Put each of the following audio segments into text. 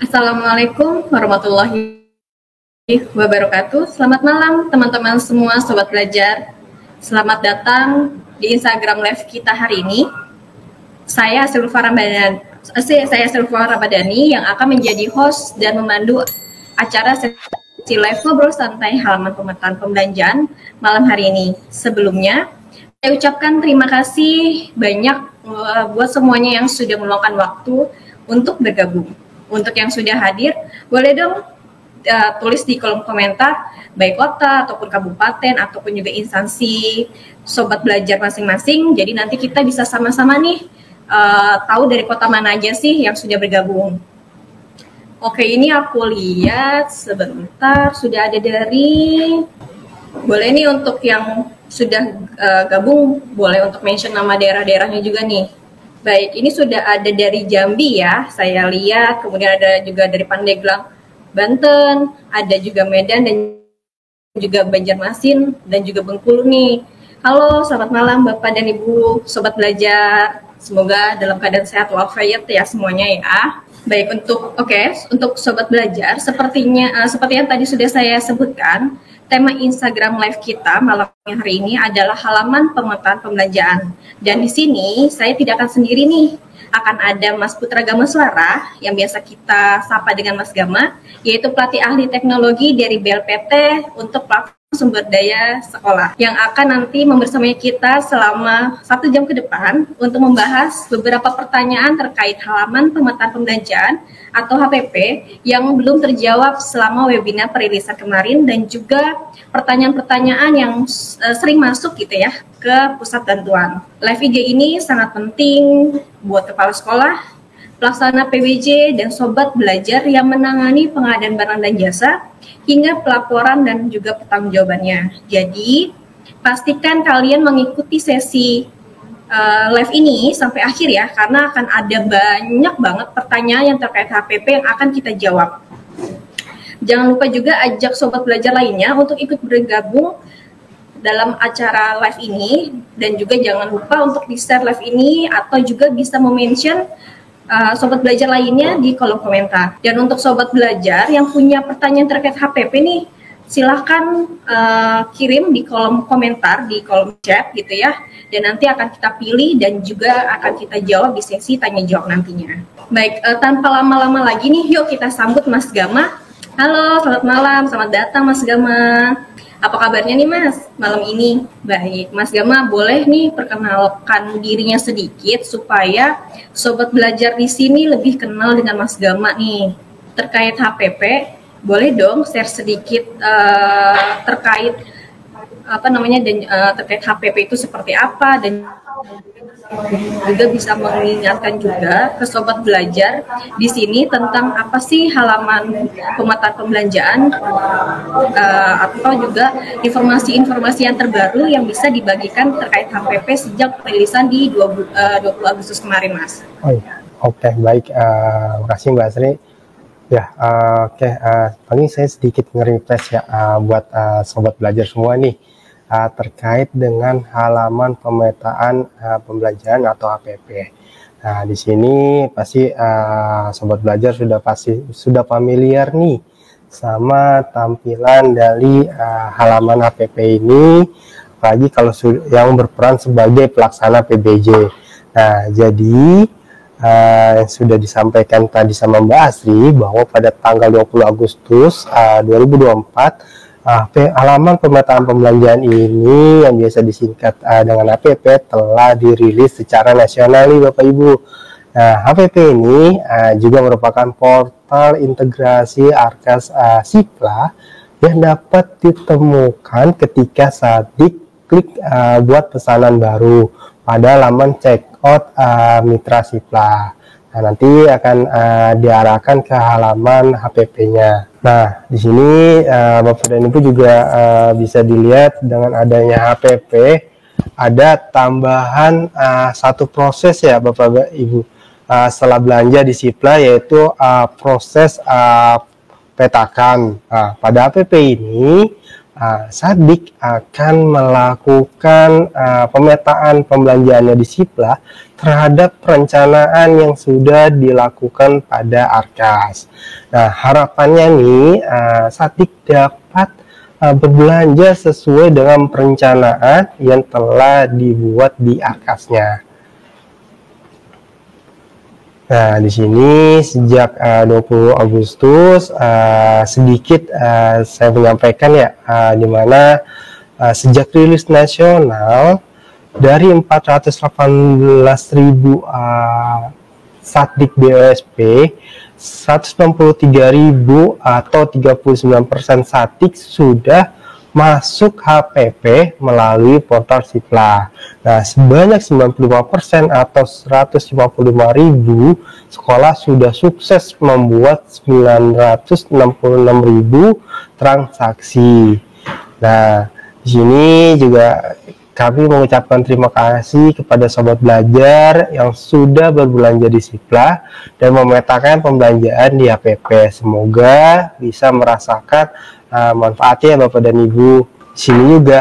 Assalamualaikum warahmatullahi wabarakatuh. Selamat malam teman-teman semua sobat belajar. Selamat datang di Instagram Live kita hari ini. Saya Silva Ramadhani yang akan menjadi host dan memandu acara sesi live ngobrol santai halaman pemetaan pembelanjaan malam hari ini. Sebelumnya, saya ucapkan terima kasih banyak buat semuanya yang sudah meluangkan waktu untuk bergabung. Untuk yang sudah hadir, boleh dong tulis di kolom komentar, baik kota ataupun kabupaten ataupun juga instansi sobat belajar masing-masing. Jadi nanti kita bisa sama-sama nih tahu dari kota mana aja sih yang sudah bergabung. Oke, ini aku lihat sebentar sudah ada dari, boleh nih untuk yang sudah gabung, boleh untuk mention nama daerah-daerahnya juga nih. Baik, ini sudah ada dari Jambi ya, saya lihat, kemudian ada juga dari Pandeglang, Banten, ada juga Medan dan juga Banjarmasin dan juga Bengkulu nih. Halo, selamat malam Bapak dan Ibu sobat belajar. Semoga dalam keadaan sehat walafiat ya semuanya ya. Baik, untuk sobat belajar, seperti yang tadi sudah saya sebutkan, tema Instagram Live kita malam hari ini adalah halaman pemetaan pembelanjaan. Dan di sini saya tidak akan sendiri nih, akan ada Mas Putra Gama Suara yang biasa kita sapa dengan Mas Gama, yaitu pelatih ahli teknologi dari BLPT untuk platform sumber daya sekolah yang akan nanti membersamai kita selama 1 jam ke depan untuk membahas beberapa pertanyaan terkait halaman pemetaan pembelanjaan atau HPP yang belum terjawab selama webinar perilisan kemarin dan juga pertanyaan-pertanyaan yang sering masuk gitu ya ke pusat bantuan. Live IG ini sangat penting buat kepala sekolah, pelaksana PBJ, dan sobat belajar yang menangani pengadaan barang dan jasa hingga pelaporan dan juga pertanggungjawabannya. Jadi, pastikan kalian mengikuti sesi live ini sampai akhir ya, karena akan ada banyak banget pertanyaan yang terkait HPP yang akan kita jawab. Jangan lupa juga ajak sobat belajar lainnya untuk ikut bergabung dalam acara live ini, dan juga jangan lupa untuk di-share live ini atau juga bisa mention sobat belajar lainnya di kolom komentar. Dan untuk sobat belajar yang punya pertanyaan terkait HPP nih, silahkan kirim di kolom komentar, di kolom chat gitu ya. Dan nanti akan kita pilih dan juga akan kita jawab di sesi tanya jawab nantinya. Baik, tanpa lama-lama lagi nih, yuk kita sambut Mas Gama. Halo, selamat malam, selamat datang Mas Gama. Apa kabarnya nih Mas malam ini? Baik, Mas Gama boleh nih perkenalkan dirinya sedikit supaya sobat belajar di sini lebih kenal dengan Mas Gama nih. Terkait HPP, boleh dong share sedikit terkait terkait HPP itu seperti apa, dan juga bisa mengingatkan juga ke sobat belajar di sini tentang apa sih halaman pemetaan pembelanjaan atau juga informasi-informasi yang terbaru yang bisa dibagikan terkait HPP sejak perilisan di 20 Agustus kemarin, Mas. Oke, baik. Makasih Mbak Sri. Ya, paling saya sedikit nge-refresh ya buat sobat belajar semua nih. Terkait dengan halaman pemetaan pembelanjaan atau HPP. Nah, di sini pasti sobat belajar sudah familiar nih sama tampilan dari halaman HPP ini, apalagi kalau yang berperan sebagai pelaksana PBJ. Nah, jadi yang sudah disampaikan tadi sama Mbak Asri bahwa pada tanggal 20 Agustus 2024 halaman pemetaan pembelanjaan ini yang biasa disingkat dengan HPP telah dirilis secara nasional nih Bapak Ibu. Nah, HPP ini juga merupakan portal integrasi Arkas Sipla yang dapat ditemukan ketika saat diklik buat pesanan baru pada laman checkout Mitra Sipla. Nah, nanti akan diarahkan ke halaman HPP-nya. Nah, di sini Bapak dan Ibu juga bisa dilihat dengan adanya HPP ada tambahan satu proses ya Bapak Ibu setelah belanja di Sipla, yaitu proses petakan. Nah, pada HPP ini Sadik akan melakukan pemetaan pembelanjaannya di Sipla terhadap perencanaan yang sudah dilakukan pada Arkas. Nah, harapannya nih Sadik dapat berbelanja sesuai dengan perencanaan yang telah dibuat di Arkasnya. Nah, di sini sejak 20 Agustus sedikit saya menyampaikan ya, di mana sejak rilis nasional dari 418.000 Sadik BOSP, 163.000 atau 39% Sadik sudah masuk HPP melalui portal Sipla. Nah, sebanyak 95% atau 155.000 sekolah sudah sukses membuat 966.000 transaksi. Nah, di sini juga kami mengucapkan terima kasih kepada Sobat Belajar yang sudah berbelanja di Sipla dan memetakan pembelanjaan di HPP. Semoga bisa merasakan manfaatnya Bapak dan Ibu. Di sini juga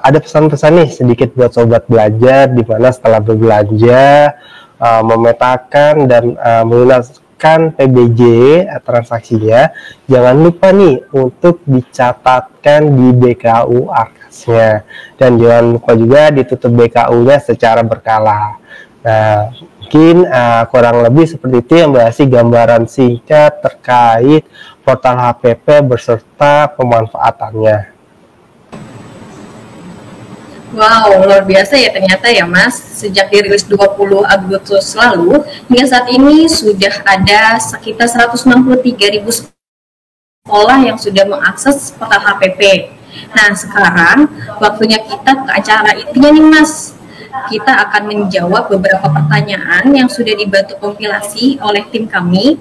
ada pesan-pesan nih sedikit buat Sobat Belajar, di mana setelah berbelanja memetakan dan melunaskan PBJ transaksinya, jangan lupa nih untuk dicatatkan di BKU Arkasnya, dan jangan lupa juga ditutup BKU-nya secara berkala. Nah, mungkin kurang lebih seperti itu yang berhasil gambaran singkat terkait portal HPP beserta pemanfaatannya. Wow, luar biasa ya ternyata ya Mas. Sejak dirilis 20 Agustus lalu, hingga saat ini sudah ada sekitar 163.000 sekolah yang sudah mengakses portal HPP. Nah, sekarang waktunya kita ke acara intinya nih Mas. Kita akan menjawab beberapa pertanyaan yang sudah dibantu kompilasi oleh tim kami.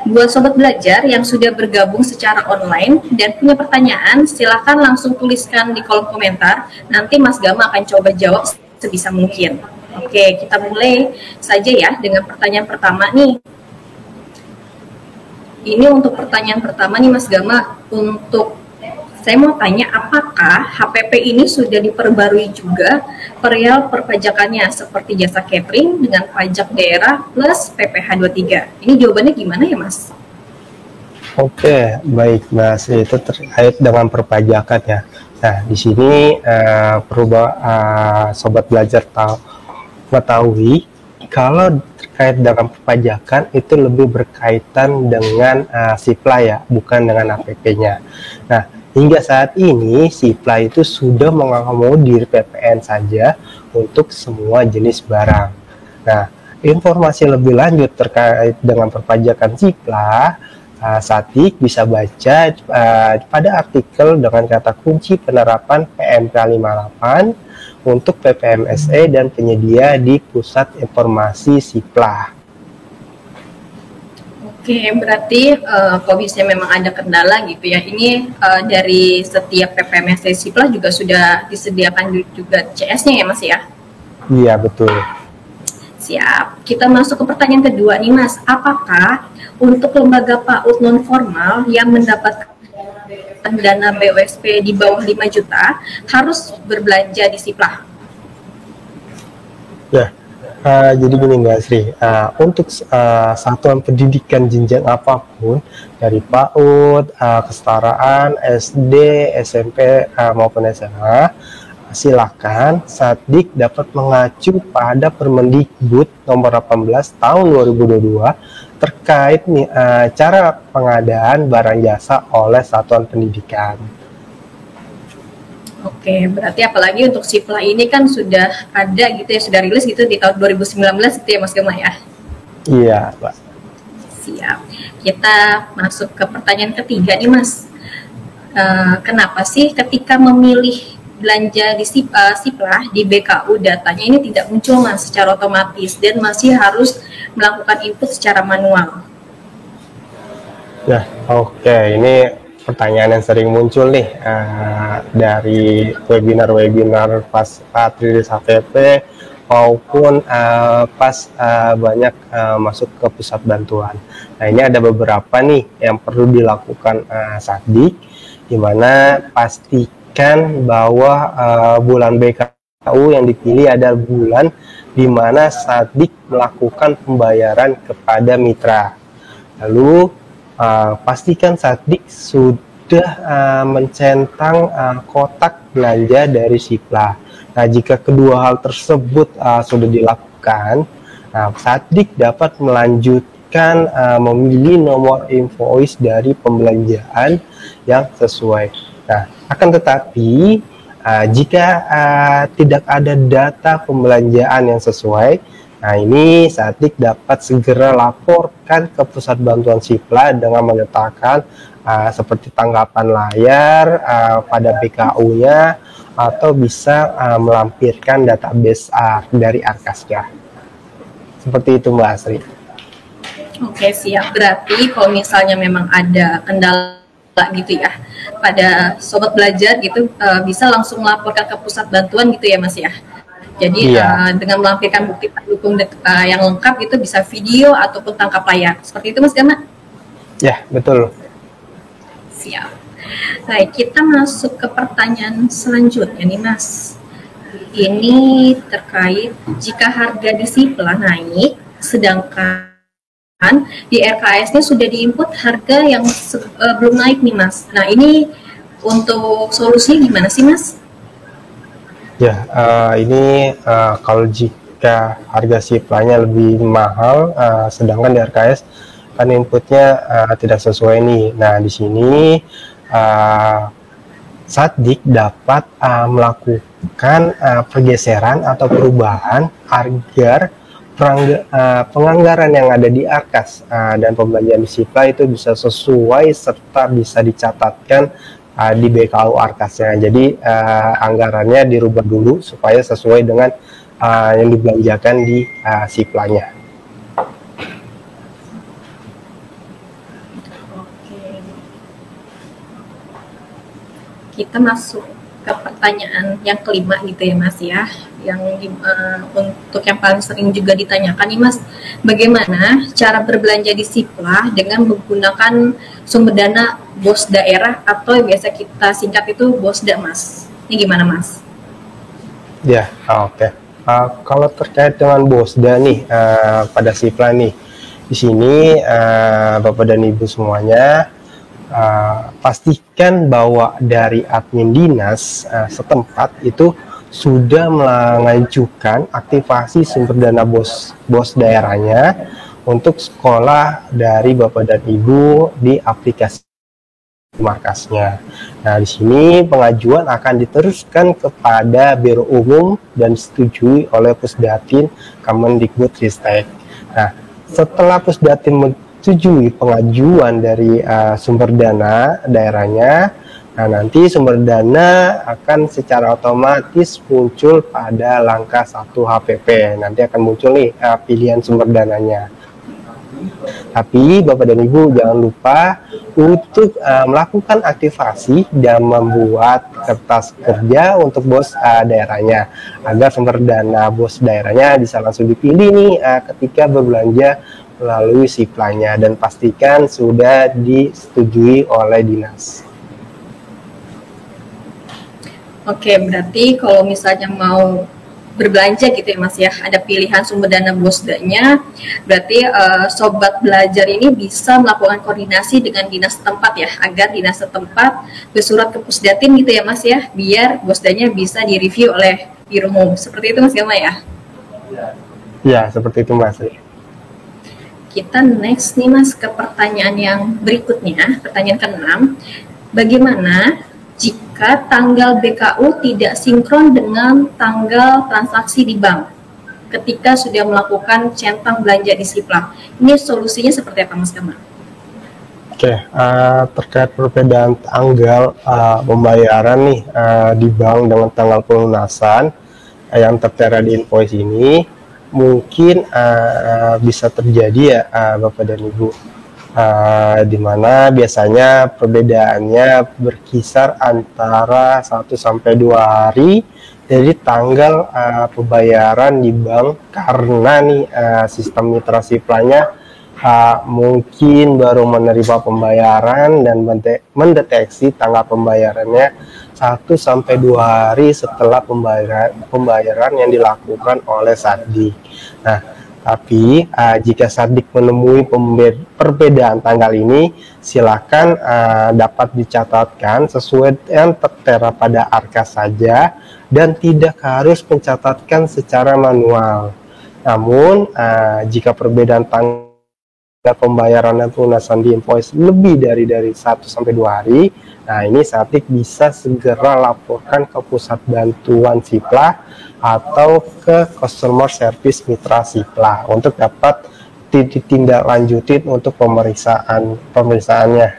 Buat Sobat Belajar yang sudah bergabung secara online dan punya pertanyaan, silakan langsung tuliskan di kolom komentar. Nanti Mas Gama akan coba jawab sebisa mungkin. Oke, kita mulai saja ya dengan pertanyaan pertama nih. Ini untuk pertanyaan pertama nih Mas Gama. Saya mau tanya, apakah HPP ini sudah diperbarui juga perihal perpajakannya seperti jasa catering dengan pajak daerah plus PPh 23? Ini jawabannya gimana ya Mas? Oke, baik Mas, itu terkait dengan perpajakan ya. Nah, di sini Sobat Belajar mengetahui kalau terkait dengan perpajakan itu lebih berkaitan dengan Sipla ya, bukan dengan HPP-nya. Nah, hingga saat ini Sipla itu sudah mengakomodir PPN saja untuk semua jenis barang. Nah, informasi lebih lanjut terkait dengan perpajakan Sipla, Sadik bisa baca pada artikel dengan kata kunci penerapan PMK 58 untuk PPMSE dan penyedia di Pusat Informasi Sipla. Oke, berarti kalau misalnya memang ada kendala gitu ya, ini dari setiap PPMSE Sipla juga sudah disediakan juga CS-nya ya Mas ya? Iya, betul. Siap. Kita masuk ke pertanyaan kedua nih Mas. Apakah untuk lembaga PAUD non formal yang mendapatkan dana BOSP di bawah 5 juta harus berbelanja di Sipla? Ya. Jadi gini Mbak Sri, untuk satuan pendidikan jenjang apapun dari PAUD, kesetaraan, SD, SMP maupun SMA, silakan Sadik dapat mengacu pada Permendikbud nomor 18 tahun 2022 terkait cara pengadaan barang jasa oleh satuan pendidikan. Oke, berarti apalagi untuk Sipla ini kan sudah ada gitu ya, sudah rilis gitu di tahun 2019 gitu ya Mas Gema ya? Iya, Pak. Siap. Kita masuk ke pertanyaan ketiga nih Mas. Kenapa sih ketika memilih belanja di Sipla di BKU datanya ini tidak muncul Mas secara otomatis dan masih harus melakukan input secara manual? Ya, oke. Ini pertanyaan yang sering muncul nih dari webinar-webinar pas rilis HPP maupun pas banyak masuk ke pusat bantuan. Nah, ini ada beberapa nih yang perlu dilakukan Sadik. dimana pastikan bahwa bulan BKU yang dipilih adalah bulan di mana Sadik melakukan pembayaran kepada mitra. Lalu pastikan Sadik sudah mencentang kotak belanja dari Sipla. Nah, jika kedua hal tersebut sudah dilakukan, Sadik dapat melanjutkan memilih nomor invoice dari pembelanjaan yang sesuai. Nah, akan tetapi jika tidak ada data pembelanjaan yang sesuai, nah ini Sadik dapat segera laporkan ke Pusat Bantuan Sipla dengan menyertakan seperti tanggapan layar pada BKU-nya, atau bisa melampirkan database dari Arkasnya. Seperti itu Mbak Asri. Oke, siap. Berarti kalau misalnya memang ada kendala gitu ya pada sobat belajar gitu, bisa langsung melaporkan ke pusat bantuan gitu ya Mas ya. Jadi dengan melampirkan bukti pendukung yang lengkap itu, bisa video ataupun tangkap layar. Seperti itu Mas Gama? Ya, betul. Siap. Baik, kita masuk ke pertanyaan selanjutnya nih Mas. Ini terkait jika harga di Sipla naik, sedangkan di RKS-nya sudah diinput harga yang belum naik nih Mas. Nah, ini untuk solusinya gimana sih Mas? Ya, ini kalau jika harga Siplanya lebih mahal, sedangkan di RKS kan inputnya tidak sesuai nih. Nah, di sini Sadik dapat melakukan pergeseran atau perubahan agar penganggaran yang ada di Arkas dan pembelanjaan di Sipla itu bisa sesuai serta bisa dicatatkan di BKU Arkasnya. Jadi anggarannya dirubah dulu supaya sesuai dengan yang dibelanjakan di Siplanya. Kita masuk ke pertanyaan yang kelima gitu ya Mas ya, yang untuk yang paling sering juga ditanyakan nih Mas, bagaimana cara berbelanja di Sipla dengan menggunakan sumber dana BOS daerah atau yang biasa kita singkat itu BOSDA Mas. Ini gimana Mas? Ya, oke. Kalau terkait dengan BOSDA nih pada Sipla nih, di sini Bapak dan Ibu semuanya, pastikan bahwa dari admin dinas setempat itu sudah mengajukan aktivasi sumber dana BOS daerahnya untuk sekolah dari Bapak dan Ibu di aplikasi markasnya. Nah, di sini pengajuan akan diteruskan kepada Biro Umum dan disetujui oleh Pusdatin Kemendikbudristek. Nah, setelah Pusdatin menyetujui pengajuan dari sumber dana daerahnya, nah nanti sumber dana akan secara otomatis muncul pada langkah 1 HPP. Nanti akan muncul nih pilihan sumber dananya. Tapi Bapak dan Ibu jangan lupa untuk melakukan aktivasi dan membuat kertas kerja untuk BOS daerahnya, agar sumber dana BOS daerahnya bisa langsung dipilih nih ketika berbelanja melalui Siplanya, dan pastikan sudah disetujui oleh dinas. Oke, berarti kalau misalnya mau berbelanja gitu ya Mas ya, ada pilihan sumber dana BOSDA-nya, berarti sobat belajar ini bisa melakukan koordinasi dengan dinas setempat ya, agar dinas setempat bersurat ke Pusdatin gitu ya Mas ya, biar BOSDA-nya bisa direview oleh Biro Umum. Seperti itu Mas Gama ya? Ya, seperti itu Mas. Kita next nih Mas ke pertanyaan yang berikutnya, pertanyaan ke-6. Bagaimana jika tanggal BKU tidak sinkron dengan tanggal transaksi di bank ketika sudah melakukan centang belanja di Sipla? Ini solusinya seperti apa Mas Gama? Oke, terkait perbedaan tanggal pembayaran nih di bank dengan tanggal pelunasan yang tertera di invoice ini, mungkin bisa terjadi ya Bapak dan Ibu, di mana biasanya perbedaannya berkisar antara 1 sampai 2 hari dari tanggal pembayaran di bank, karena nih sistem mitra Siplanya mungkin baru menerima pembayaran dan mendeteksi tanggal pembayarannya 1-2 hari setelah pembayaran yang dilakukan oleh Sadik. Nah, tapi jika Sadik menemui perbedaan tanggal ini, silakan dapat dicatatkan sesuai yang tertera pada Arkas saja dan tidak harus mencatatkan secara manual. Namun, jika perbedaan tanggal pembayaran dan pelunasan di invoice lebih dari 1-2 hari, nah ini Sadik bisa segera laporkan ke pusat bantuan Siplah atau ke customer service mitra Siplah untuk dapat ditindaklanjutin untuk pemeriksaannya.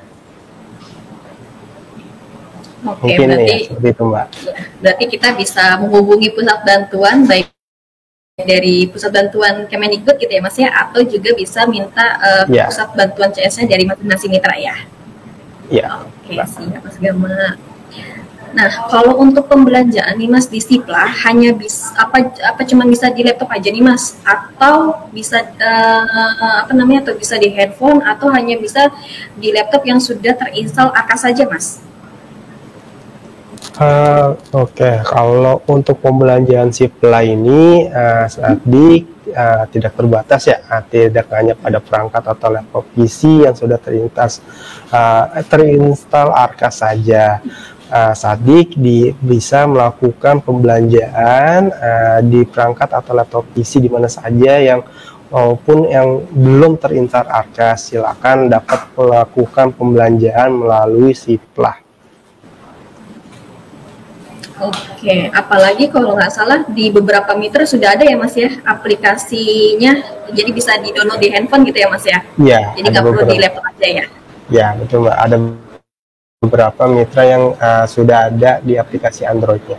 Oke, Mungkin berarti, ya seperti itu, Mbak. Berarti kita bisa menghubungi pusat bantuan baik dari pusat bantuan Kemendikbud gitu ya Mas ya, atau juga bisa minta pusat bantuan CS-nya dari masing-masing mitra ya. Iya. Oke, siap Mas Gama. Nah, kalau untuk pembelanjaan nih Mas di Siplah hanya bisa apa cuma bisa di laptop aja nih Mas, atau bisa atau bisa di handphone, atau hanya bisa di laptop yang sudah terinstall Arkas saja Mas? Oke, kalau untuk pembelanjaan Siplah ini Sadik tidak terbatas ya, tidak hanya pada perangkat atau laptop PC yang sudah terinstall Arkas saja. Sadik bisa melakukan pembelanjaan di perangkat atau laptop PC di mana saja yang maupun yang belum terinstall Arkas, silakan dapat melakukan pembelanjaan melalui Siplah. Oke, apalagi kalau nggak salah di beberapa mitra sudah ada ya Mas ya aplikasinya, jadi bisa di-download di handphone gitu ya Mas ya? Iya. Jadi nggak perlu di laptop aja ya? Ya, betul Mbak. Ada beberapa mitra yang sudah ada di aplikasi Android-nya.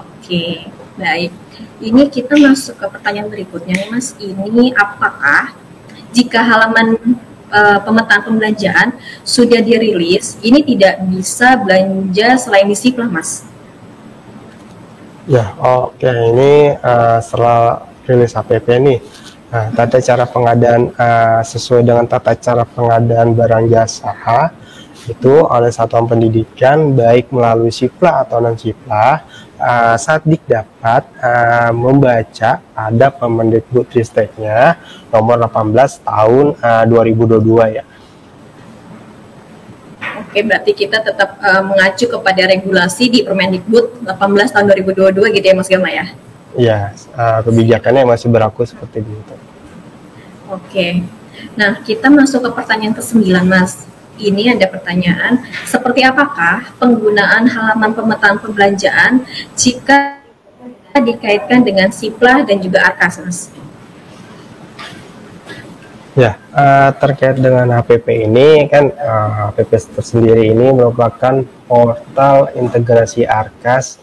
Oke, baik. Ini kita masuk ke pertanyaan berikutnya nih Mas. Ini apakah jika halaman pemetaan pembelanjaan sudah dirilis, ini tidak bisa belanja selain di Siplah Mas? Ya, oke. Ini setelah rilis HPP nih. Nah, tata cara pengadaan sesuai dengan tata cara pengadaan barang jasa itu oleh satuan pendidikan baik melalui Siplah atau non Siplah, Sadik dapat membaca ada Permendikbudristeknya nomor 18 tahun 2022 ya. Oke, berarti kita tetap mengacu kepada regulasi di Permendikbud 18 tahun 2022 gitu ya Mas Gama ya? Iya, kebijakannya masih berlaku seperti itu. Oke, nah kita masuk ke pertanyaan ke-9 Mas. Ini ada pertanyaan, seperti apakah penggunaan halaman pemetaan pembelanjaan jika dikaitkan dengan Siplah dan juga Arkas Mas? Ya, terkait dengan HPP ini kan HPP tersendiri ini merupakan portal integrasi Arkas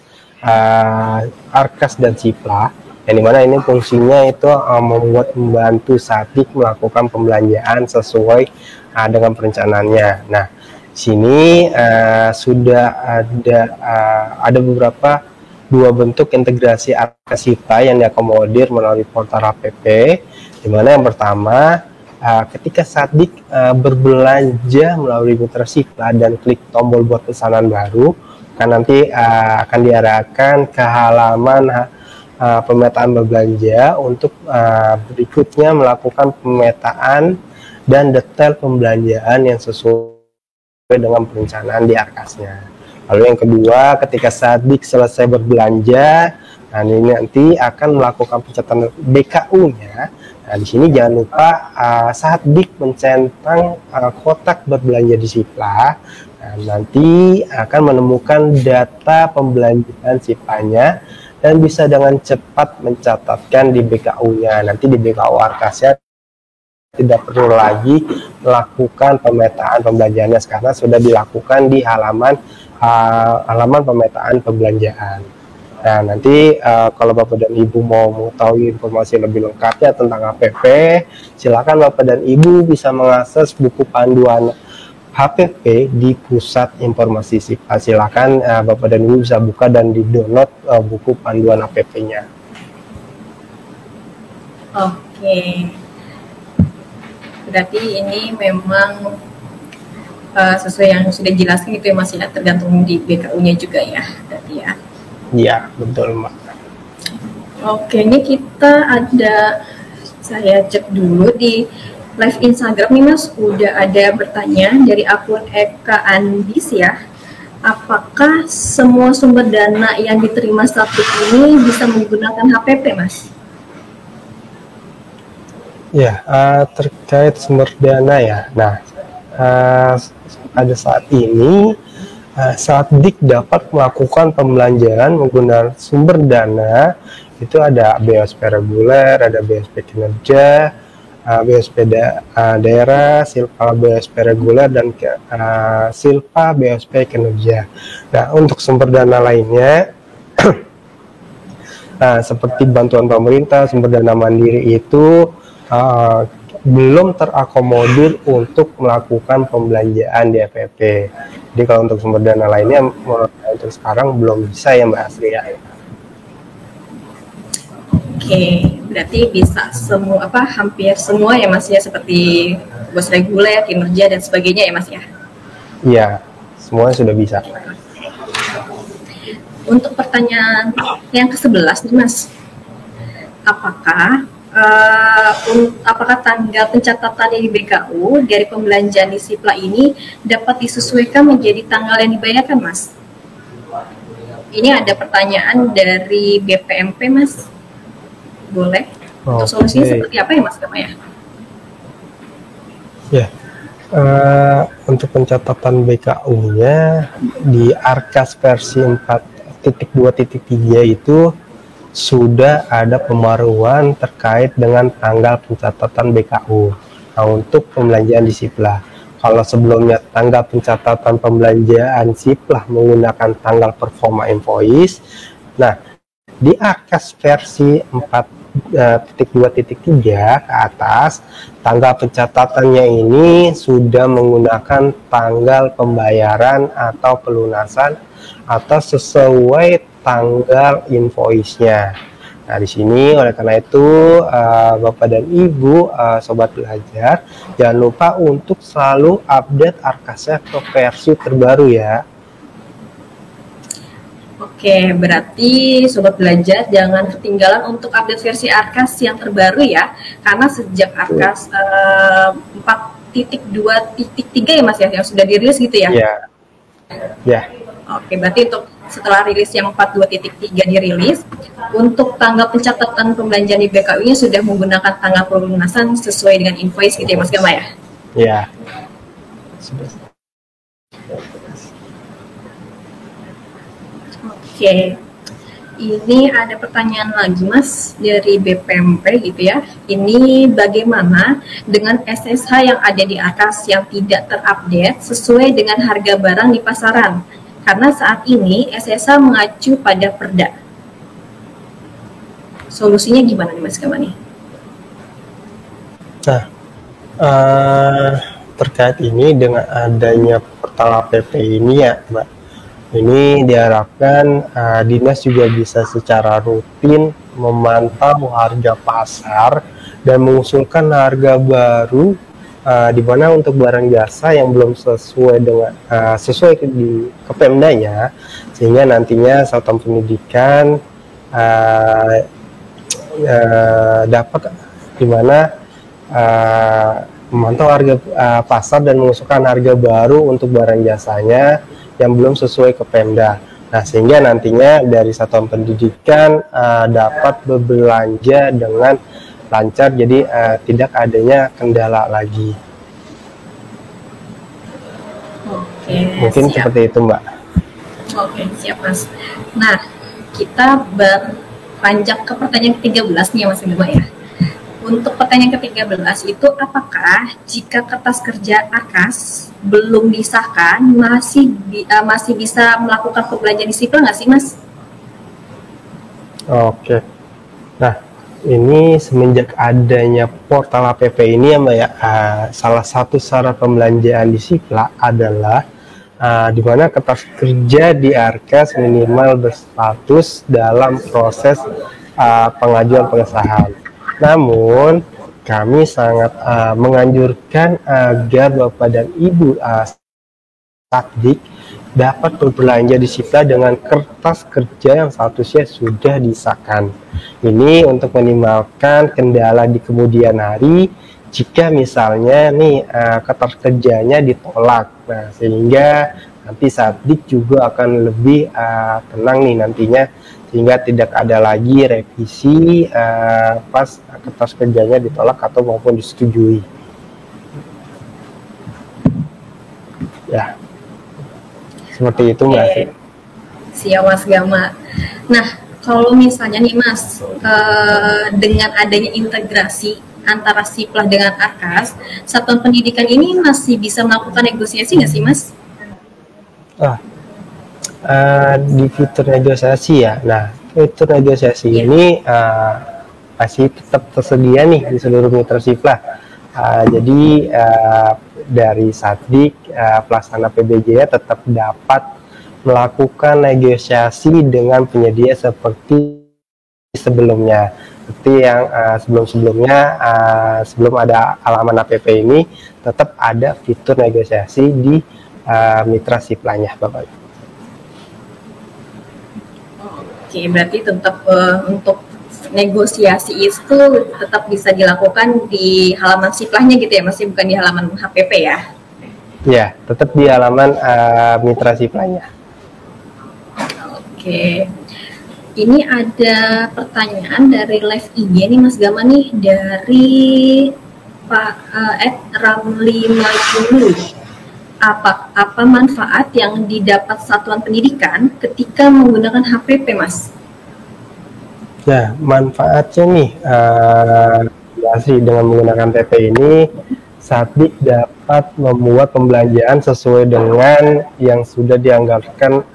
dan Siplah, yang dimana ini fungsinya itu membantu Sadik melakukan pembelanjaan sesuai dengan perencanaannya. Nah, sini sudah ada beberapa dua bentuk integrasi Arkas Siplah yang diakomodir melalui portal HPP, dimana yang pertama ketika Sadik berbelanja melalui mitra Siplah dan klik tombol buat pesanan baru, kan nanti akan diarahkan ke halaman pemetaan berbelanja untuk berikutnya melakukan pemetaan dan detail pembelanjaan yang sesuai dengan perencanaan di Arkasnya. Lalu yang kedua, ketika Sadik selesai berbelanja, nah ini nanti akan melakukan pencatatan BKU-nya. Nah, di sini jangan lupa Sadik mencentang kotak berbelanja di Siplah. Nah, nanti akan menemukan data pembelanjaan Siplahnya dan bisa dengan cepat mencatatkan di BKU-nya. Nanti di BKU Arkasnya tidak perlu lagi melakukan pemetaan pembelanjaannya karena sudah dilakukan di halaman pemetaan pembelanjaan. Nah, nanti kalau Bapak dan Ibu mau mengetahui informasi lebih lengkapnya tentang HPP, silakan Bapak dan Ibu bisa mengakses buku panduan HPP di Pusat Informasi Siplah. Silakan Bapak dan Ibu bisa buka dan di-download buku panduan HPP-nya. Oke. berarti ini memang sesuai yang sudah dijelaskan gitu ya Mas ya, tergantung di BKU-nya juga ya berarti ya. Iya, betul Mbak. Oke, ini saya cek dulu di live Instagram nih Mas, udah ada bertanya dari akun Eka Andis ya. Apakah semua sumber dana yang diterima Statik ini bisa menggunakan HPP Mas? Ya, terkait sumber dana ya. Nah, pada saat ini Statik dapat melakukan pembelanjaan menggunakan sumber dana itu ada BOSP reguler, ada BOSP kinerja, BOSP daerah, Silpa BOSP reguler, dan Silpa BOSP kinerja. Nah, untuk sumber dana lainnya, seperti bantuan pemerintah, sumber dana mandiri itu belum terakomodir untuk melakukan pembelanjaan di FPP. Jadi kalau untuk sumber dana lainnya, untuk sekarang belum bisa ya Mbak Asri ya. Oke, berarti bisa hampir semua ya Mas ya, seperti bos reguler, kinerja dan sebagainya ya Mas ya? Iya, semuanya sudah bisa. Untuk pertanyaan yang ke-11 nih Mas, apakah tanggal pencatatan di BKU dari pembelanjaan di Sipla ini dapat disesuaikan menjadi tanggal yang dibayarkan Mas? Ini ada pertanyaan dari BPMP Mas. Boleh? Untuk solusinya seperti apa ya Mas Gama ya? Ya, untuk pencatatan BKU-nya di Arkas versi 4.2.3 itu sudah ada pembaruan terkait dengan tanggal pencatatan BKU. Nah, untuk pembelanjaan di Sipla, kalau sebelumnya tanggal pencatatan pembelanjaan Sipla menggunakan tanggal performa invoice, nah di Arkas versi 4.2.3 ke atas, tanggal pencatatannya ini sudah menggunakan tanggal pembayaran atau pelunasan atau sesuai tanggal invoice-nya. Nah, di sini oleh karena itu Bapak dan Ibu sobat belajar, jangan lupa untuk selalu update Arkasnya ke versi terbaru ya. Oke, berarti sobat belajar jangan ketinggalan untuk update versi Arkas yang terbaru ya, karena sejak Arkas 4.2.3 ya Mas ya, yang sudah dirilis gitu ya? Iya. Ya. Oke, berarti untuk setelah rilis yang 4.2.3 dirilis, untuk tanggal pencatatan pembelanjaan di BKU-nya sudah menggunakan tanggal pelunasan sesuai dengan invoice gitu ya Mas Gama ya? Iya. Oke, ini ada pertanyaan lagi Mas dari BPMP gitu ya. Ini bagaimana dengan SSH yang ada di Arkas yang tidak terupdate sesuai dengan harga barang di pasaran? Karena saat ini SSH mengacu pada Perda. Solusinya gimana nih Mas Kamani? Nah, terkait ini dengan adanya portal APP ini ya Mbak, ini diharapkan dinas juga bisa secara rutin memantau harga pasar dan mengusulkan harga baru di mana untuk barang jasa yang belum sesuai dengan sesuai di Kepemdanya, sehingga nantinya Satuan Pendidikan dapat di mana memantau harga pasar dan mengusulkan harga baru untuk barang jasanya yang belum sesuai ke Pemda. Nah, sehingga nantinya dari Satuan Pendidikan dapat berbelanja dengan lancar, jadi tidak adanya kendala lagi. Oke, mungkin siap. seperti itu Mbak. Oke, siap Mas. Nah, kita beranjak ke pertanyaan ke-13 nih Mas Gema ya. Untuk pertanyaan ke-13 itu, apakah jika kertas kerja Arkas belum disahkan masih bisa melakukan pembelanjaan di sipil nggak sih Mas? Oke. Nah, ini semenjak adanya portal APP ini ya Mbak ya, salah satu syarat pembelanjaan di Sipla adalah di mana kertas kerja di Arkas minimal berstatus dalam proses pengajuan pengesahan. Namun kami sangat menganjurkan agar Bapak dan Ibu Satdik dapat berbelanja di Sipla dengan kertas kerja yang statusnya sudah disahkan. Ini untuk minimalkan kendala di kemudian hari jika misalnya nih kertas kerjanya ditolak. Nah, sehingga nanti Satdik juga akan lebih tenang nih nantinya, sehingga tidak ada lagi revisi pas kertas kerjanya ditolak atau maupun disetujui. Ya, seperti itu Mbak. Siap Mas Gama. Nah, kalau misalnya nih Mas, dengan adanya integrasi antara Siplah dengan Arkas, satuan pendidikan ini masih bisa melakukan negosiasi nggak sih Mas? Di fitur negosiasi ya. Nah, fitur negosiasi ini masih tetap tersedia nih di seluruh mitra Siplah. Jadi dari Satdik, pelaksana PBJ tetap dapat melakukan negosiasi dengan penyedia seperti sebelumnya. Seperti yang sebelum-sebelumnya, sebelum ada halaman APP ini, tetap ada fitur negosiasi di mitra Siplahnya, Bapak. Oke, berarti tetap untuk negosiasi itu tetap bisa dilakukan di halaman Siplahnya gitu ya, masih bukan di halaman HPP ya? Ya, tetap di halaman mitra Siplahnya. Oke. Ini ada pertanyaan dari live IG nih Mas Gama nih, dari Pak Ramli Maikulu. Apa manfaat yang didapat satuan pendidikan ketika menggunakan HPP, Mas? Ya, manfaatnya nih, dengan menggunakan PP ini, Satdik dapat membuat pembelanjaan sesuai dengan yang sudah dianggarkan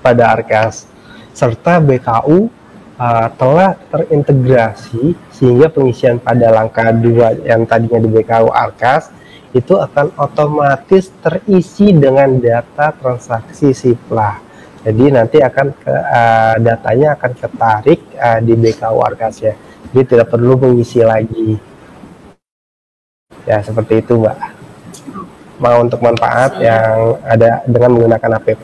pada Arkas, serta BKU telah terintegrasi sehingga pengisian pada langkah 2 yang tadinya di BKU Arkas itu akan otomatis terisi dengan data transaksi Siplah. Jadi nanti akan datanya akan ketarik di BKU Arkas ya. Jadi tidak perlu mengisi lagi. Ya seperti itu Mbak. Mau untuk manfaat yang ada dengan menggunakan APP.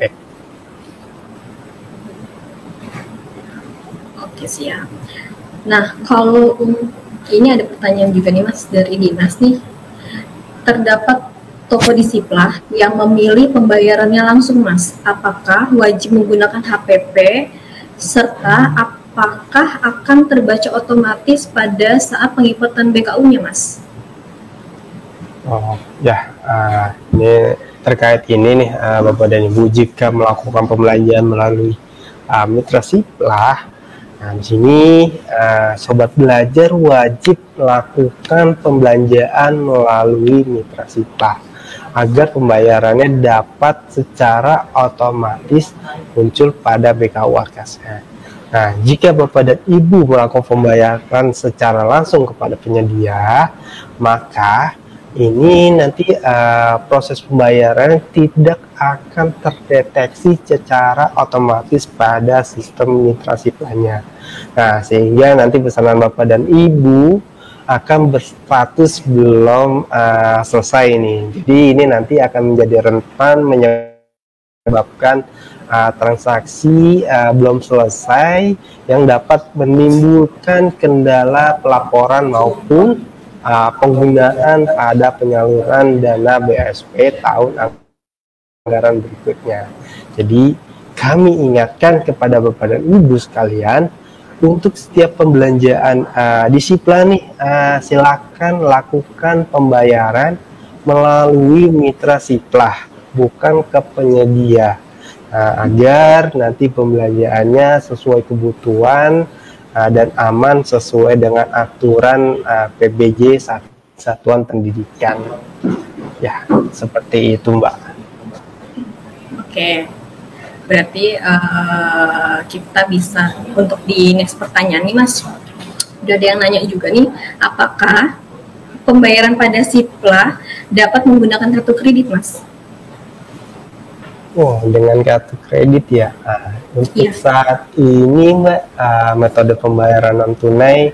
Oke siap. Nah kalau ini ada pertanyaan juga nih Mas dari Dinas nih. Terdapat toko di Siplah yang memilih pembayarannya langsung Mas. Apakah wajib menggunakan HPP serta apakah akan terbaca otomatis pada saat penginputan BKU-nya Mas? Oh ya, ini terkait ini nih Bapak dan Ibu, jika melakukan pembelanjaan melalui mitra Siplah, nah di sini sobat belajar wajib melakukan pembelanjaan melalui mitra Siplah agar pembayarannya dapat secara otomatis muncul pada BKU Arkasnya. Nah, jika Bapak dan Ibu melakukan pembayaran secara langsung kepada penyedia, maka ini nanti proses pembayaran tidak akan terdeteksi secara otomatis pada sistem mitra Siplahnya. Nah, sehingga nanti pesanan Bapak dan Ibu akan berstatus belum selesai nih. Jadi ini nanti akan menjadi rentan menyebabkan transaksi belum selesai yang dapat menimbulkan kendala pelaporan maupun penggunaan pada penyaluran dana BSP tahun anggaran berikutnya. Jadi kami ingatkan kepada Bapak dan Ibu sekalian, untuk setiap pembelanjaan di Siplah nih, silakan lakukan pembayaran melalui mitra Siplah, bukan ke penyedia, agar nanti pembelanjaannya sesuai kebutuhan dan aman sesuai dengan aturan PBJ Satuan Pendidikan. Ya, seperti itu Mbak. Oke, berarti kita bisa untuk di next pertanyaan nih Mas. Udah ada yang nanya juga nih, apakah pembayaran pada Siplah dapat menggunakan kartu kredit Mas? Oh, dengan kartu kredit ya. Untuk saat ini Mbak, metode pembayaran non tunai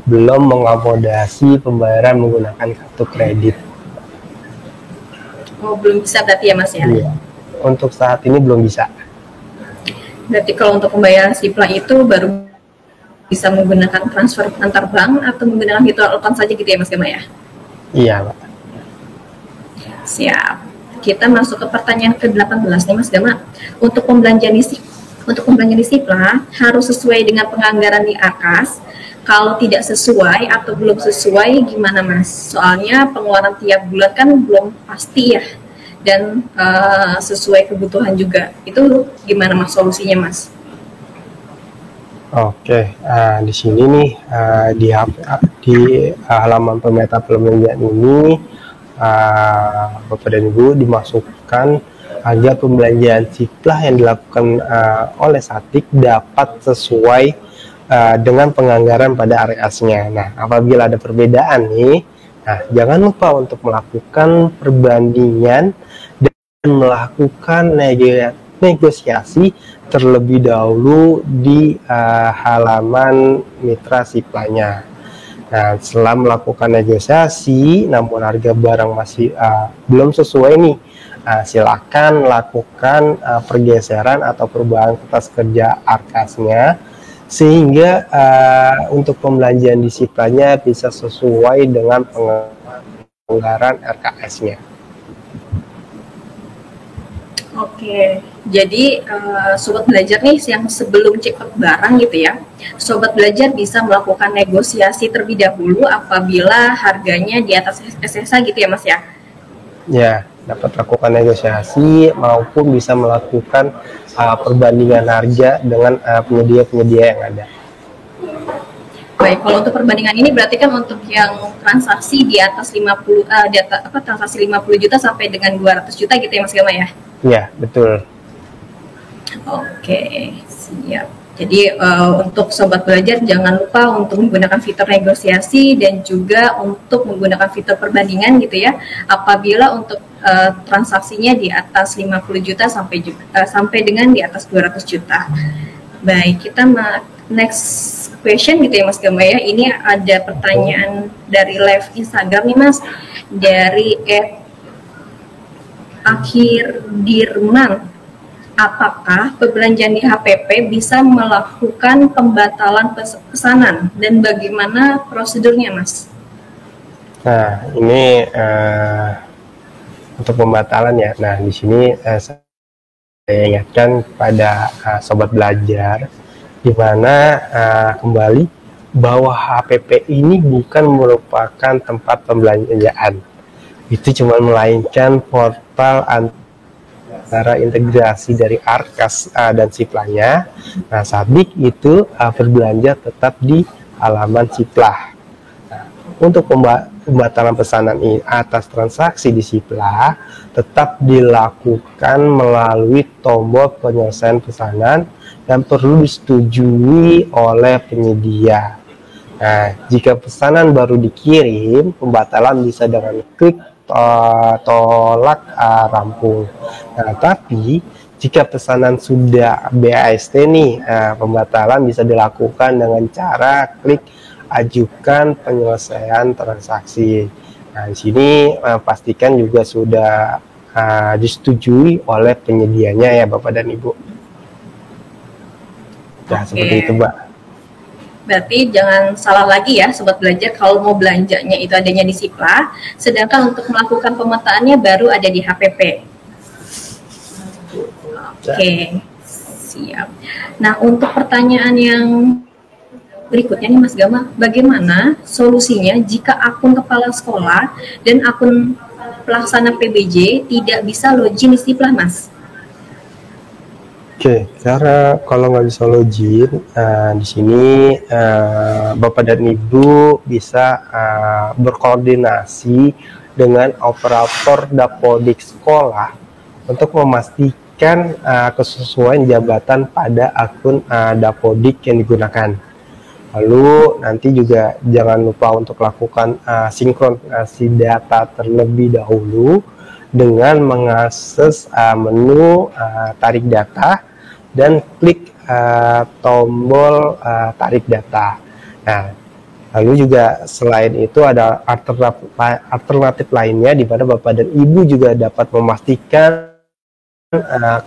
belum mengakomodasi pembayaran menggunakan kartu kredit. Oh, belum bisa berarti ya Mas ya? Iya. Untuk saat ini belum bisa. Berarti kalau untuk pembayaran Sipla itu baru bisa menggunakan transfer antar bank atau menggunakan virtual account saja gitu ya Mas Gema ya? Iya, Pak. Siap. Kita masuk ke pertanyaan ke-18 nih Mas Gema. Untuk pembelanjaan di Sipla harus sesuai dengan penganggaran di AKAS. Kalau tidak sesuai atau belum sesuai gimana Mas? Soalnya pengeluaran tiap bulan kan belum pasti ya, dan sesuai kebutuhan juga. Itu gimana Mas solusinya Mas? Oke, di sini nih di halaman pemeta pembelanjaan ini, Bapak dan Ibu dimasukkan agar pembelanjaan Sipla yang dilakukan oleh Satik dapat sesuai dengan penganggaran pada RAS-nya. Nah, apabila ada perbedaan nih, jangan lupa untuk melakukan perbandingan dan melakukan negosiasi terlebih dahulu di halaman mitra Siplanya. Nah, setelah melakukan negosiasi, namun harga barang masih belum sesuai nih, silakan lakukan pergeseran atau perubahan kertas kerja ARKAS-nya sehingga untuk pembelanjaan di Siplanya bisa sesuai dengan penganggaran RKS-nya. Oke, jadi sobat belajar nih yang sebelum check out barang gitu ya, sobat belajar bisa melakukan negosiasi terlebih dahulu apabila harganya di atas SSA gitu ya Mas ya? Ya, dapat lakukan negosiasi maupun bisa melakukan perbandingan harga dengan penyedia-penyedia yang ada. Baik, kalau untuk perbandingan ini berarti kan untuk yang transaksi di atas 50 transaksi 50 juta sampai dengan 200 juta gitu ya Mas Gema ya? Ya, betul. Oke, siap. Jadi untuk sobat belajar jangan lupa untuk menggunakan fitur negosiasi dan juga untuk menggunakan fitur perbandingan gitu ya. Apabila untuk transaksinya di atas 50 juta sampai dengan di atas 200 juta. Baik, kita next question gitu ya Mas Gema ya. Ini ada pertanyaan dari live Instagram nih Mas, dari Akhir Dirman. Apakah perbelanjaan di HPP bisa melakukan pembatalan pesanan dan bagaimana prosedurnya, Mas? Nah, ini untuk pembatalan ya. Nah, di sini saya ingatkan kepada sobat belajar, di mana kembali bahwa HPP ini bukan merupakan tempat pembelanjaan. Itu cuma melainkan portal antara integrasi dari ARKAS dan Siplanya. Nah, Sadik itu berbelanja tetap di halaman Sipla. Nah, untuk pembatalan pesanan atas transaksi di Sipla tetap dilakukan melalui tombol penyelesaian pesanan dan perlu disetujui oleh penyedia. Nah, jika pesanan baru dikirim, pembatalan bisa dengan klik tolak rampung. Nah, tapi jika pesanan sudah BAST nih, pembatalan bisa dilakukan dengan cara klik ajukan penyelesaian transaksi. Nah, di sini pastikan juga sudah disetujui oleh penyedianya ya Bapak dan Ibu. Ya, seperti itu Mbak. Berarti jangan salah lagi ya Sobat Belajar, kalau mau belanjanya itu adanya di Sipla, sedangkan untuk melakukan pemetaannya baru ada di HPP. Oke, siap. Nah, untuk pertanyaan yang berikutnya nih Mas Gama, bagaimana solusinya jika akun kepala sekolah dan akun pelaksana PBJ tidak bisa login di Sipla, Mas? Oke, cara kalau nggak bisa login, di sini Bapak dan Ibu bisa berkoordinasi dengan operator dapodik sekolah untuk memastikan kesesuaian jabatan pada akun dapodik yang digunakan. Lalu nanti juga jangan lupa untuk lakukan sinkronasi data terlebih dahulu dengan mengakses menu tarik data dan klik tombol tarik data. Nah, Lalu juga selain itu ada alternatif lainnya di mana Bapak dan Ibu juga dapat memastikan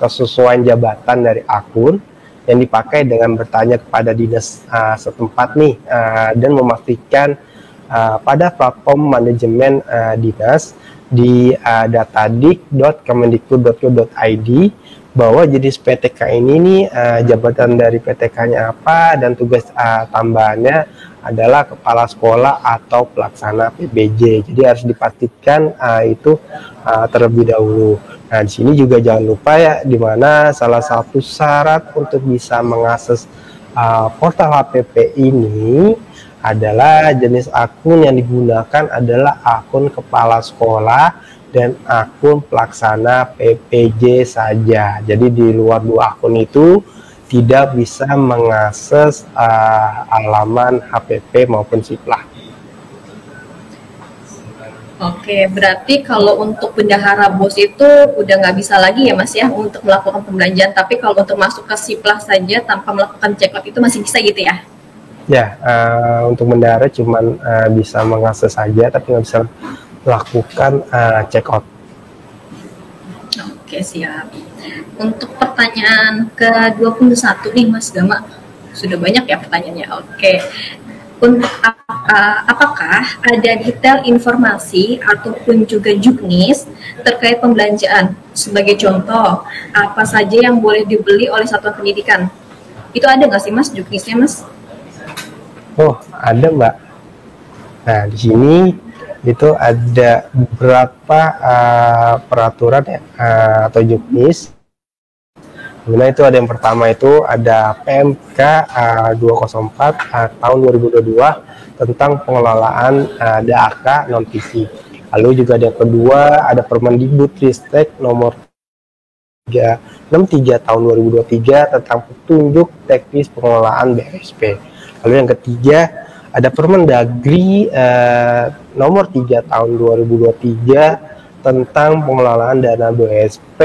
kesesuaian jabatan dari akun yang dipakai dengan bertanya kepada dinas setempat nih, dan memastikan pada platform manajemen dinas di datadik.kemendikbud.go.id bahwa jenis PTK ini nih, jabatan dari PTK-nya apa, dan tugas tambahannya adalah kepala sekolah atau pelaksana PBJ. Jadi harus dipastikan itu terlebih dahulu. Nah, di sini juga jangan lupa ya, di mana salah satu syarat untuk bisa mengakses portal HPP ini adalah jenis akun yang digunakan adalah akun kepala sekolah dan akun pelaksana PPJ saja. Jadi di luar dua akun itu tidak bisa mengakses halaman HPP maupun Siplah. Oke, berarti kalau untuk bendahara BOS itu udah nggak bisa lagi ya Mas ya untuk melakukan pembelanjaan, tapi kalau untuk masuk ke Siplah saja tanpa melakukan check out itu masih bisa gitu ya? Ya, untuk bendahara cuman bisa mengakses saja tapi nggak bisa melakukan check out. Oke, siap. Untuk pertanyaan ke-21 nih Mas Gama, sudah banyak ya pertanyaannya. Oke. Untuk apakah ada detail informasi ataupun juga juknis terkait pembelanjaan? Sebagai contoh, apa saja yang boleh dibeli oleh satuan pendidikan? Itu ada nggak sih Mas juknisnya Mas? Oh, ada Mbak. Nah, di sini itu ada beberapa peraturan atau juknis. Dimana itu ada yang pertama itu ada PMK 204 tahun 2022 tentang pengelolaan DAK non fisik. Lalu juga ada yang kedua ada Permendikbudristek nomor 363 tahun 2023 tentang petunjuk teknis pengelolaan BSP. Lalu yang ketiga ada Permendagri nomor 3 tahun 2023 tentang pengelolaan dana BSP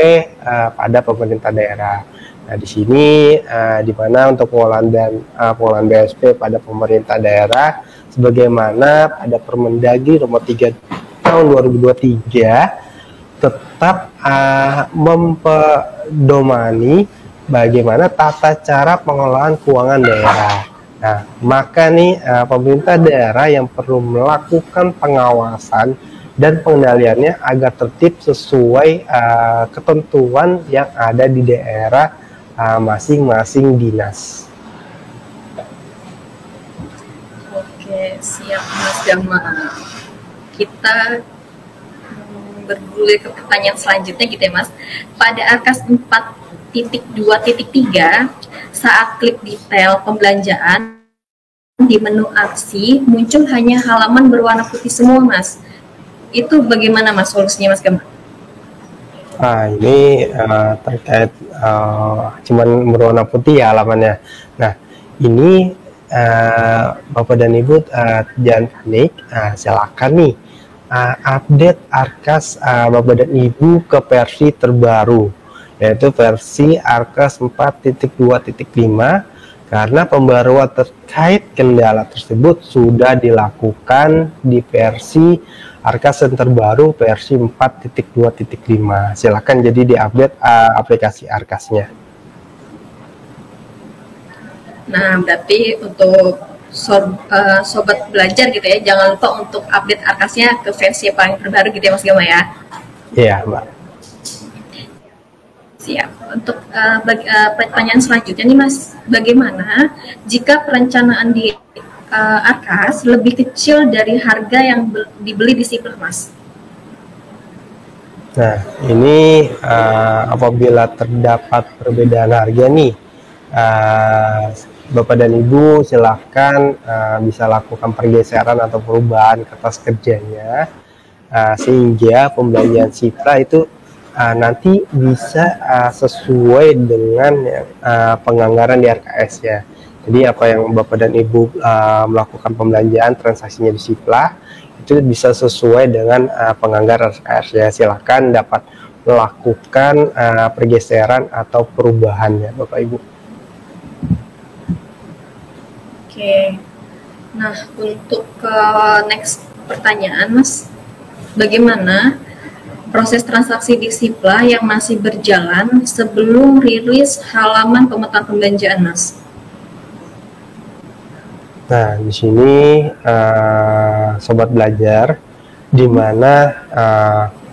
pada pemerintah daerah. Nah, di sini di mana untuk pengelolaan BSP pada pemerintah daerah sebagaimana pada Permendagri nomor 3 tahun 2023 tetap mempedomani bagaimana tata cara pengelolaan keuangan daerah. Nah, maka nih pemerintah daerah yang perlu melakukan pengawasan dan pengendaliannya agar tertib sesuai ketentuan yang ada di daerah masing-masing dinas. Oke, siap Mas Gama. Kita bergulir ke pertanyaan selanjutnya gitu ya Mas. Pada Arkas 4.2.3 saat klik detail pembelanjaan di menu aksi muncul hanya halaman berwarna putih semua Mas. Itu bagaimana Mas solusinya Mas Gama? Ini terkait cuman berwarna putih ya halamannya. Nah, ini Bapak dan Ibu jangan panik, silakan nih update Arkas Bapak dan Ibu ke versi terbaru, yaitu versi Arkas 4.2.5 karena pembaruan terkait kendala tersebut sudah dilakukan di versi Arkas yang terbaru versi 4.2.5. Silakan jadi diupdate aplikasi Arkasnya. Nah, berarti untuk sobat belajar gitu ya, jangan lupa untuk update Arkasnya ke versi yang paling terbaru gitu ya Mas Gama ya. Iya Mbak. Siap. Untuk pertanyaan selanjutnya nih Mas, bagaimana jika perencanaan di Arkas lebih kecil dari harga yang dibeli di Siplah Mas? Nah, ini apabila terdapat perbedaan harga nih, Bapak dan Ibu silahkan bisa lakukan pergeseran atau perubahan kertas kerjanya sehingga pembelanjaan Siplah itu nanti bisa sesuai dengan penganggaran di RKS ya. Jadi apa yang Bapak dan Ibu melakukan pembelanjaan transaksinya di Siplah itu bisa sesuai dengan penganggaran RKS ya. Silahkan dapat melakukan pergeseran atau perubahan ya Bapak Ibu. Oke. Nah, untuk ke next pertanyaan, Mas, bagaimana proses transaksi di Sipla yang masih berjalan sebelum rilis halaman pemetaan pembelanjaan, Mas? Nah, di sini sobat belajar, di mana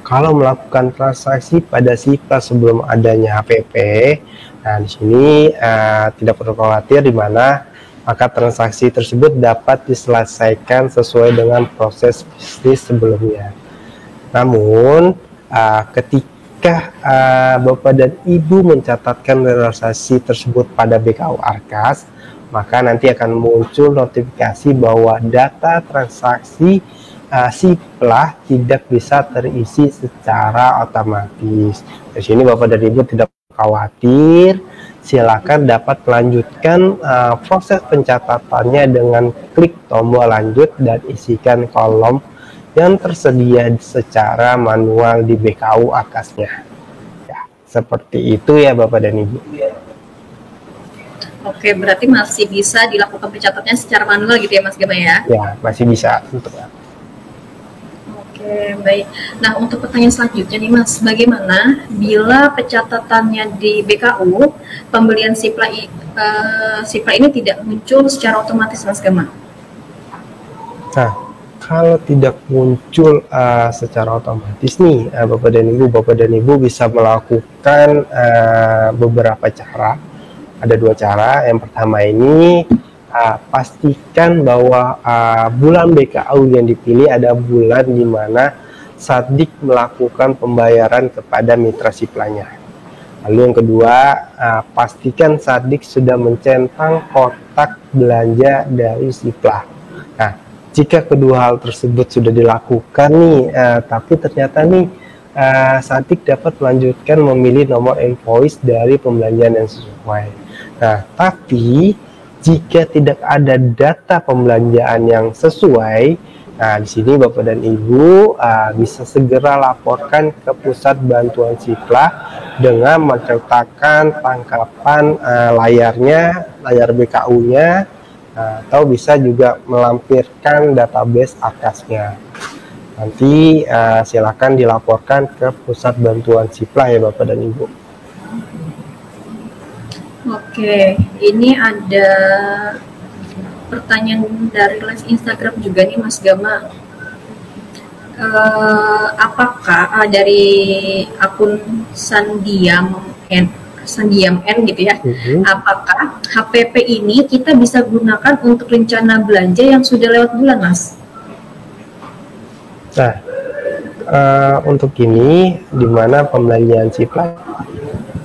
kalau melakukan transaksi pada Sipla sebelum adanya HPP, nah di sini tidak perlu khawatir, di mana maka transaksi tersebut dapat diselesaikan sesuai dengan proses bisnis sebelumnya. Namun, ketika Bapak dan Ibu mencatatkan transaksi tersebut pada BKU Arkas, maka nanti akan muncul notifikasi bahwa data transaksi Sipla tidak bisa terisi secara otomatis. Di sini Bapak dan Ibu tidak khawatir, silakan dapat melanjutkan proses pencatatannya dengan klik tombol lanjut dan isikan kolom yang tersedia secara manual di BKU Arkasnya. Ya, seperti itu ya Bapak dan Ibu. Oke, berarti masih bisa dilakukan pencatatannya secara manual gitu ya Mas Gema ya? Ya, masih bisa. Oke, baik. Nah, untuk pertanyaan selanjutnya nih Mas, bagaimana bila pencatatannya di BKU, pembelian Sipla ini tidak muncul secara otomatis Mas Gema? Nah, kalau tidak muncul secara otomatis nih, Bapak dan Ibu bisa melakukan beberapa cara. Ada 2 cara. Yang pertama ini, pastikan bahwa bulan BKU yang dipilih ada bulan di mana Sadik melakukan pembayaran kepada mitra Siplanya. Lalu yang kedua, pastikan Sadik sudah mencentang kotak belanja dari Sipla. Nah, jika kedua hal tersebut sudah dilakukan nih, tapi ternyata nih Sadik dapat melanjutkan memilih nomor invoice dari pembelanjaan yang sesuai. Nah, tapi jika tidak ada data pembelanjaan yang sesuai, nah di sini Bapak dan Ibu bisa segera laporkan ke Pusat Bantuan Sipla dengan mencetakkan tangkapan layar BKU-nya, atau bisa juga melampirkan database Arkasnya. Nanti silakan dilaporkan ke Pusat Bantuan Sipla ya Bapak dan Ibu. Oke, ini ada pertanyaan dari live Instagram juga nih Mas Gama. Apakah dari akun Sandiam N gitu ya? Apakah HPP ini kita bisa gunakan untuk rencana belanja yang sudah lewat bulan, Mas? Nah, untuk ini di mana pembelanjaan Sipla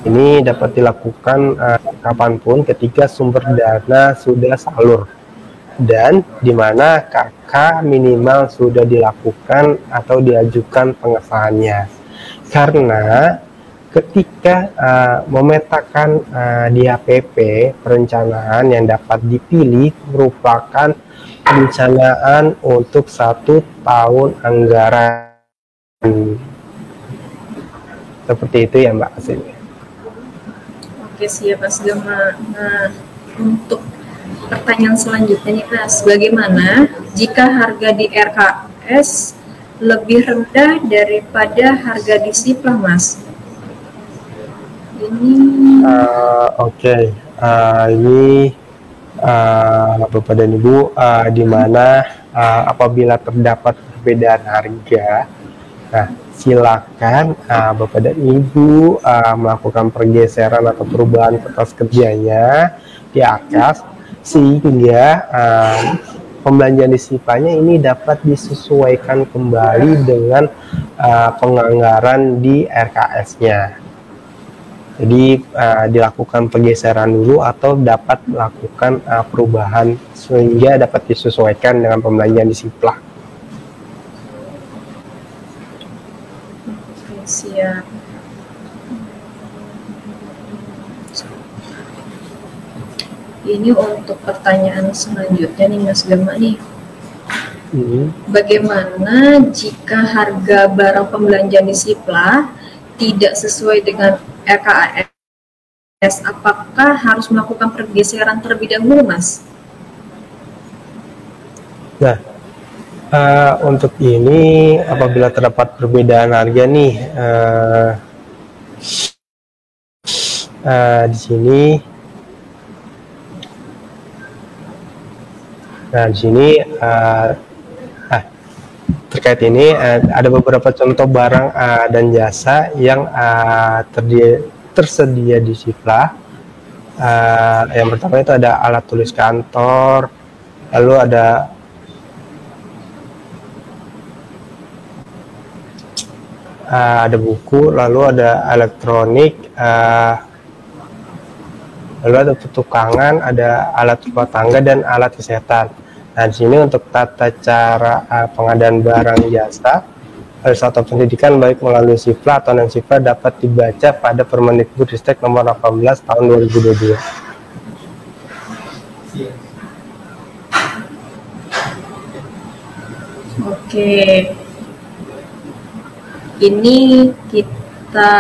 ini dapat dilakukan kapanpun ketika sumber dana sudah salur dan di mana KK minimal sudah dilakukan atau diajukan pengesahannya. Karena ketika memetakan di HPP, perencanaan yang dapat dipilih merupakan perencanaan untuk 1 tahun anggaran. Seperti itu ya Mbak Asin. Oke, siap Mas Gema. Nah, untuk pertanyaan selanjutnya nih Mas, bagaimana jika harga di RKS lebih rendah daripada harga di Sipla, Mas? Ini ini Bapak dan Ibu, di mana apabila terdapat perbedaan harga, nah silakan Bapak dan Ibu melakukan pergeseran atau perubahan kertas kerjanya di Arkas sehingga pembelanjaan di Siplanya ini dapat disesuaikan kembali dengan penganggaran di RKS-nya. Jadi dilakukan pergeseran dulu atau dapat melakukan perubahan sehingga dapat disesuaikan dengan pembelanjaan di Sipla. Siap. Ini untuk pertanyaan selanjutnya nih Mas Gema nih. Bagaimana jika harga barang pembelanjaan di Sipla tidak sesuai dengan RKS? Apakah harus melakukan pergeseran terlebih dahulu, Mas? Nah, untuk ini apabila terdapat perbedaan harga nih di sini. Nah, di sini terkait ini ada beberapa contoh barang dan jasa yang tersedia di Sipla. Yang pertama itu ada alat tulis kantor, lalu ada buku, lalu ada elektronik, lalu ada petukangan, ada alat rumah tangga dan alat kesehatan. Nah, di sini untuk tata cara pengadaan barang jasa atau pendidikan baik melalui Sipla atau non Sipla dapat dibaca pada Permendikbudristek nomor 18 tahun 2022. Oke, ini kita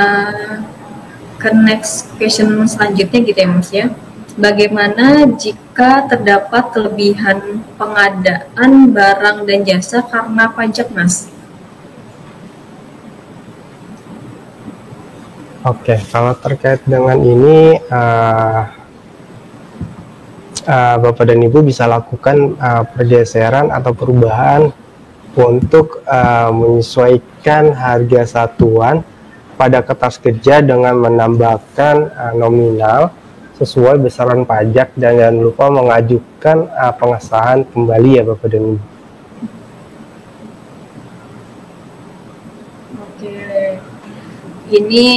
ke next question selanjutnya gitu ya Mas ya. Bagaimana jika terdapat kelebihan pengadaan barang dan jasa karena pajak, Mas? Oke, kalau terkait dengan ini, Bapak dan Ibu bisa lakukan pergeseran atau perubahan untuk menyesuaikan harga satuan pada kertas kerja dengan menambahkan nominal sesuai besaran pajak, dan jangan lupa mengajukan pengesahan kembali ya Bapak dan Ibu. Oke, ini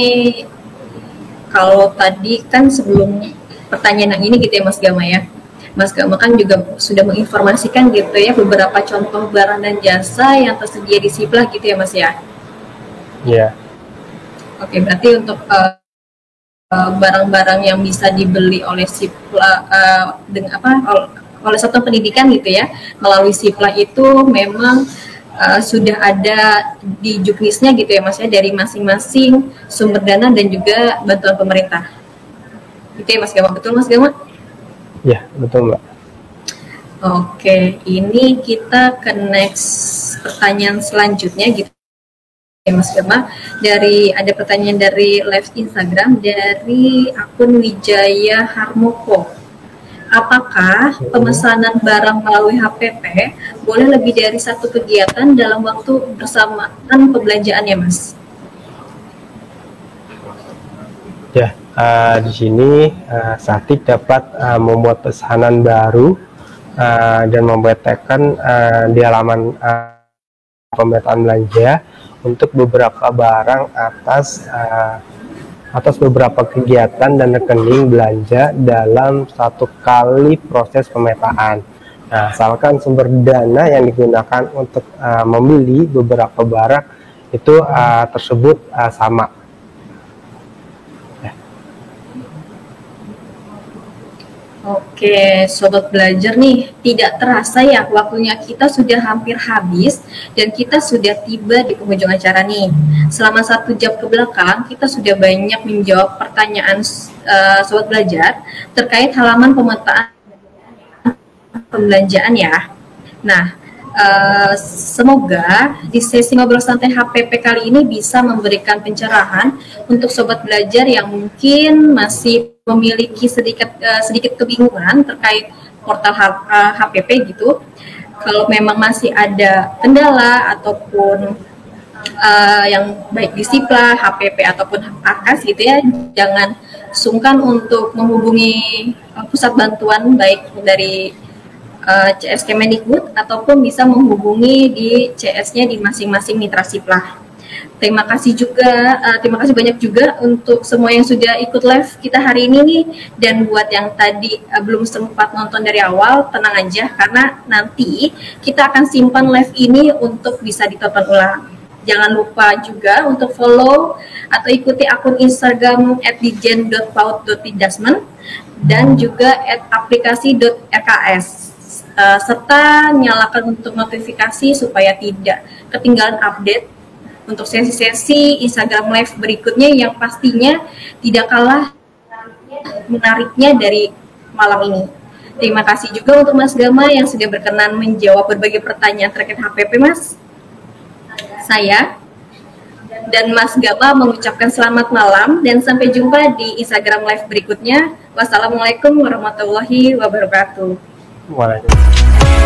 kalau tadi kan sebelum pertanyaan yang ini gitu ya Mas Gama ya. Mas Gama kan juga sudah menginformasikan gitu ya beberapa contoh barang dan jasa yang tersedia di Sipla gitu ya Mas ya. Iya. Oke, berarti untuk barang-barang yang bisa dibeli oleh Sipla dengan oleh satuan pendidikan gitu ya melalui Sipla itu memang sudah ada di juknisnya gitu ya Mas ya, dari masing-masing sumber dana dan juga bantuan pemerintah. Itu ya Mas Gama, betul Mas Gama? Ya, betul Mbak. Oke, ini kita ke next pertanyaan selanjutnya gitu ya Mas Gama. Ada pertanyaan dari live Instagram dari akun Wijaya Harmoko. Apakah pemesanan barang melalui HPP boleh lebih dari satu kegiatan dalam waktu bersamaan pembelanjaannya, Mas? Ya, di sini Satik dapat membuat pesanan baru dan membedakan di halaman pemetaan belanja untuk beberapa barang atas beberapa kegiatan dan rekening belanja dalam satu kali proses pemetaan. Nah, asalkan sumber dana yang digunakan untuk membeli beberapa barang itu tersebut sama. Oke, Sobat Belajar nih, tidak terasa ya waktunya kita sudah hampir habis dan kita sudah tiba di penghujung acara nih. Selama 1 jam ke belakang, kita sudah banyak menjawab pertanyaan Sobat Belajar terkait halaman pemetaan pembelanjaan ya. Nah, semoga di sesi ngobrol santai HPP kali ini bisa memberikan pencerahan untuk Sobat Belajar yang mungkin masih memiliki sedikit kebingungan terkait portal HPP gitu. Kalau memang masih ada kendala ataupun yang baik di Sipla, HPP ataupun AKAS gitu ya, jangan sungkan untuk menghubungi pusat bantuan baik dari CS Kemendikbud ataupun bisa menghubungi di CS-nya di masing-masing mitra Sipla. Terima kasih banyak juga untuk semua yang sudah ikut live kita hari ini nih, dan buat yang tadi belum sempat nonton dari awal, tenang aja karena nanti kita akan simpan live ini untuk bisa ditonton ulang. Jangan lupa juga untuk follow atau ikuti akun Instagram @dijen.paut.didasmen dan juga @aplikasi.rks. Serta nyalakan untuk notifikasi supaya tidak ketinggalan update untuk sesi-sesi Instagram Live berikutnya yang pastinya tidak kalah menariknya dari malam ini. Terima kasih juga untuk Mas Gama yang sudah berkenan menjawab berbagai pertanyaan terkait HPP, Mas. Saya dan Mas Gama mengucapkan selamat malam dan sampai jumpa di Instagram Live berikutnya. Wassalamualaikum warahmatullahi wabarakatuh. Waalaikumsalam.